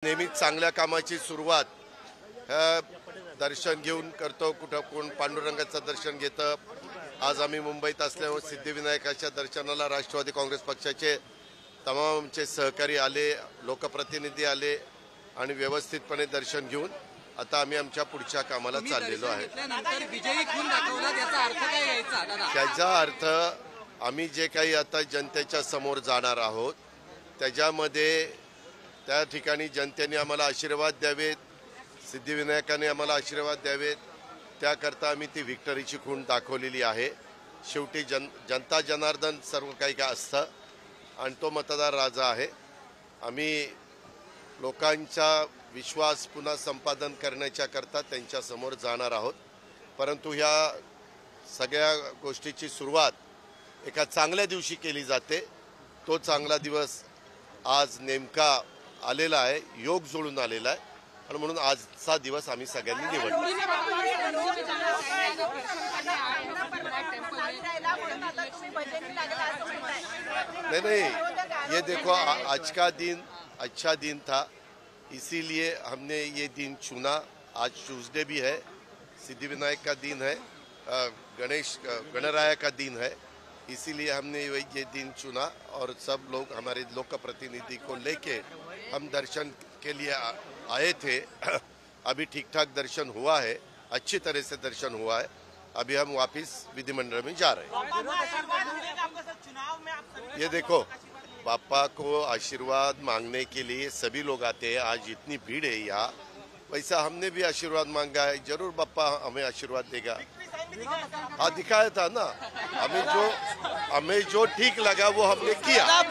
नेहमीच चांगल्या कामाची सुरुवात दर्शन घेऊन करतो। कुठं कोण पांडुरंगाचं दर्शन घेतं। आज आम्ही मुंबईत असल्यावर सिद्धिविनायकाच्या दर्शनाला राष्ट्रवादी काँग्रेस पक्षाचे तमामचे सहकारी आले, लोकप्रतिनिधी आले आणि व्यवस्थितपणे दर्शन घेऊन आता आम्ही आमच्या पुढच्या कामाला चाललेलो आहे। त्याचा अर्थ आम्ही जे काही आता जनतेच्या समोर जाणार आहोत त्याच्यामध्ये त्या ठिकाणी जनतेने आम्हाला आशीर्वाद द्यावेत, सिद्धिविनायकाने आम्हाला आशीर्वाद द्यावेत, त्याकरता आम्ही ती व्हिक्टरीची खूण दाखवलेली आहे। शेवटी जनता जनार्दन सर्व काही काय असतं आणि तो मतदार राजा आहे। आम्ही लोकांचा विश्वास पुन्हा संपादन करण्याच्या करता त्यांच्या समोर जाणार आहोत। परंतु ह्या सगळ्या गोष्टीची सुरुवात एका चांगल्या दिवशी केली जाते। तो चांगला दिवस आज नेमका आलेला आहे, योग जुळून आलेला आहे आणि म्हणून आजचा दिवस आम्ही सगळ्यांनी निवडला। नहीं, ये देखो आज का दिन अच्छा दिन था, इसीलिए हमने ये दिन चुना। आज ट्यूसडे भी है, सिद्धिविनायक का दिन है, गणराया का दिन है, इसीलिए हमने ये दिन चुना और सब लोग हमारे लोक प्रतिनिधि को लेके हम दर्शन के लिए आए थे। अभी ठीक ठाक दर्शन हुआ है, अच्छी तरह से दर्शन हुआ है। अभी हम वापस विधिमंडल में जा रहे हैं। ये देखो, बापा को आशीर्वाद मांगने के लिए सभी लोग आते हैं। आज इतनी भीड़ है यहाँ, वैसा हमने भी आशीर्वाद मांगा है, जरूर बापा हमें आशीर्वाद देगा। हाँ, दिखाया था ना, हमें जो ठीक लगा वो हमने किया।